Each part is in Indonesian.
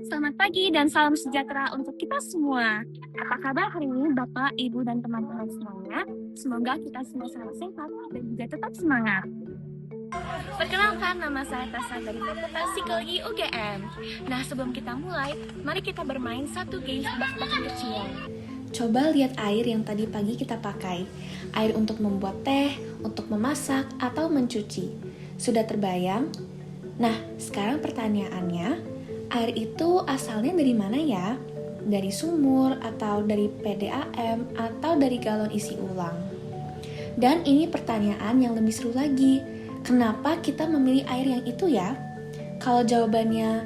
Selamat pagi dan salam sejahtera untuk kita semua. Apa kabar hari ini Bapak, Ibu, dan teman-teman semuanya? Semoga kita semua selalu sehat dan juga tetap semangat. Perkenalkan, nama saya Tasa dari Fakultas Psikologi UGM. Nah, sebelum kita mulai, mari kita bermain satu game tebak-tebakan kecil. Coba lihat air yang tadi pagi kita pakai. Air untuk membuat teh, untuk memasak, atau mencuci. Sudah terbayang? Nah, sekarang pertanyaannya, air itu asalnya dari mana ya? Dari sumur, atau dari PDAM, atau dari galon isi ulang? Dan ini pertanyaan yang lebih seru lagi. Kenapa kita memilih air yang itu ya? Kalau jawabannya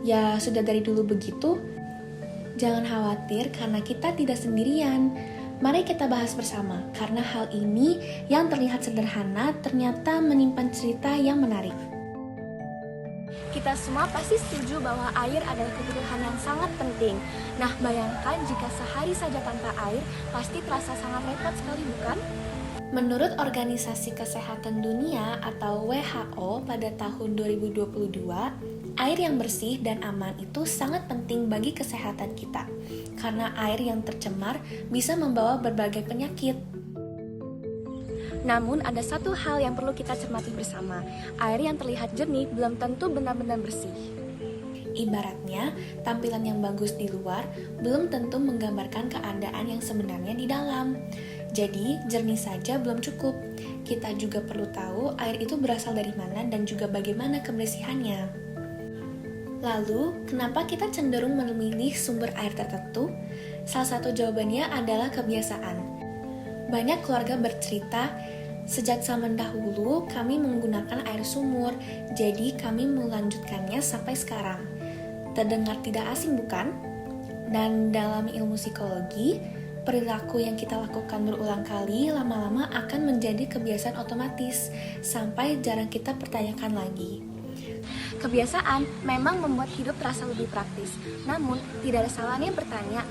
ya sudah dari dulu begitu, jangan khawatir karena kita tidak sendirian. Mari kita bahas bersama, karena hal ini yang terlihat sederhana ternyata menyimpan cerita yang menarik. Kita semua pasti setuju bahwa air adalah kebutuhan yang sangat penting. Nah, bayangkan jika sehari saja tanpa air, pasti terasa sangat repot sekali, bukan? Menurut Organisasi Kesehatan Dunia atau WHO pada tahun 2022, air yang bersih dan aman itu sangat penting bagi kesehatan kita. Karena air yang tercemar bisa membawa berbagai penyakit. Namun ada satu hal yang perlu kita cermati bersama. Air yang terlihat jernih belum tentu benar-benar bersih. Ibaratnya, tampilan yang bagus di luar belum tentu menggambarkan keadaan yang sebenarnya di dalam. Jadi, jernih saja belum cukup. Kita juga perlu tahu air itu berasal dari mana dan juga bagaimana kebersihannya. Lalu, kenapa kita cenderung memilih sumber air tertentu? Salah satu jawabannya adalah kebiasaan. Banyak keluarga bercerita, sejak zaman dahulu kami menggunakan air sumur, jadi kami melanjutkannya sampai sekarang. Terdengar tidak asing bukan? Dan dalam ilmu psikologi, perilaku yang kita lakukan berulang kali lama-lama akan menjadi kebiasaan otomatis, sampai jarang kita pertanyakan lagi. Kebiasaan memang membuat hidup terasa lebih praktis. Namun, tidak ada salahnya bertanya,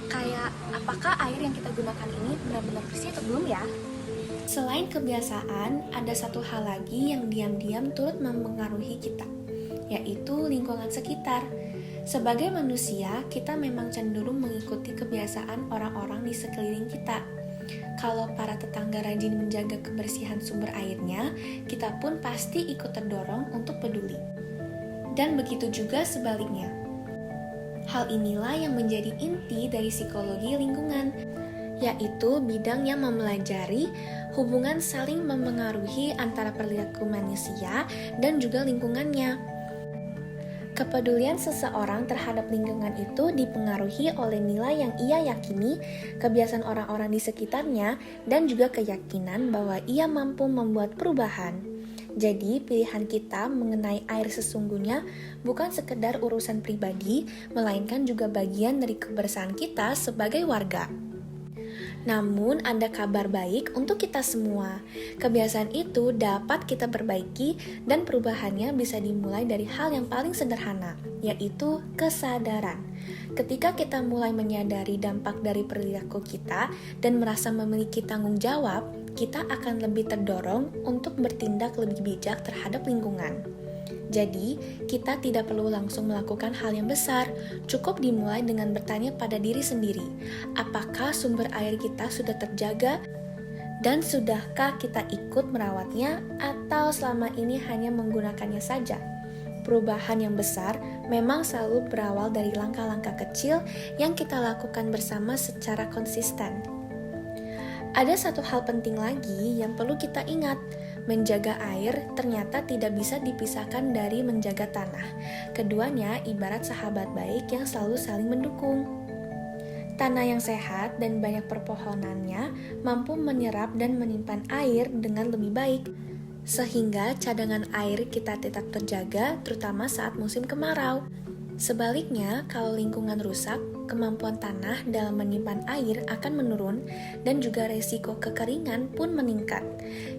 kayak apakah air yang kita gunakan ini benar-benar bersih atau belum ya? Selain kebiasaan, ada satu hal lagi yang diam-diam turut mempengaruhi kita, yaitu lingkungan sekitar. Sebagai manusia, kita memang cenderung mengikuti kebiasaan orang-orang di sekeliling kita. Kalau para tetangga rajin menjaga kebersihan sumber airnya, kita pun pasti ikut terdorong untuk peduli. Dan begitu juga sebaliknya. Hal inilah yang menjadi inti dari psikologi lingkungan, yaitu bidang yang mempelajari hubungan saling memengaruhi antara perilaku manusia dan juga lingkungannya. Kepedulian seseorang terhadap lingkungan itu dipengaruhi oleh nilai yang ia yakini, kebiasaan orang-orang di sekitarnya, dan juga keyakinan bahwa ia mampu membuat perubahan. Jadi, pilihan kita mengenai air sesungguhnya bukan sekedar urusan pribadi, melainkan juga bagian dari kebersihan kita sebagai warga. Namun, ada kabar baik untuk kita semua. Kebiasaan itu dapat kita perbaiki dan perubahannya bisa dimulai dari hal yang paling sederhana, yaitu kesadaran. Ketika kita mulai menyadari dampak dari perilaku kita dan merasa memiliki tanggung jawab, kita akan lebih terdorong untuk bertindak lebih bijak terhadap lingkungan. Jadi, kita tidak perlu langsung melakukan hal yang besar, cukup dimulai dengan bertanya pada diri sendiri, apakah sumber air kita sudah terjaga, dan sudahkah kita ikut merawatnya, atau selama ini hanya menggunakannya saja. Perubahan yang besar memang selalu berawal dari langkah-langkah kecil yang kita lakukan bersama secara konsisten. Ada satu hal penting lagi yang perlu kita ingat. Menjaga air ternyata tidak bisa dipisahkan dari menjaga tanah. Keduanya ibarat sahabat baik yang selalu saling mendukung. Tanah yang sehat dan banyak perpohonannya mampu menyerap dan menyimpan air dengan lebih baik, sehingga cadangan air kita tetap terjaga terutama saat musim kemarau. Sebaliknya, kalau lingkungan rusak, kemampuan tanah dalam menyimpan air akan menurun dan juga resiko kekeringan pun meningkat.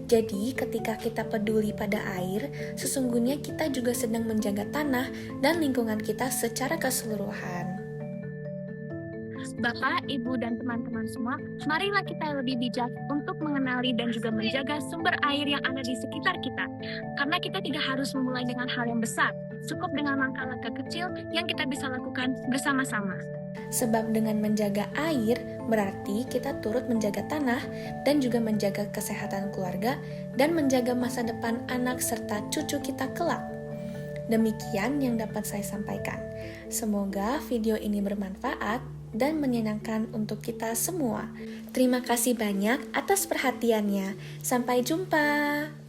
Jadi, ketika kita peduli pada air, sesungguhnya kita juga sedang menjaga tanah dan lingkungan kita secara keseluruhan. Bapak, Ibu, dan teman-teman semua, marilah kita lebih bijak untuk mengenali dan juga menjaga sumber air yang ada di sekitar kita. Karena kita tidak harus memulai dengan hal yang besar. cukup dengan langkah-langkah kecil yang kita bisa lakukan bersama-sama. Sebab dengan menjaga air, berarti kita turut menjaga tanah dan juga menjaga kesehatan keluarga dan menjaga masa depan anak serta cucu kita kelak. Demikian yang dapat saya sampaikan. Semoga video ini bermanfaat dan menyenangkan untuk kita semua. Terima kasih banyak atas perhatiannya. Sampai jumpa.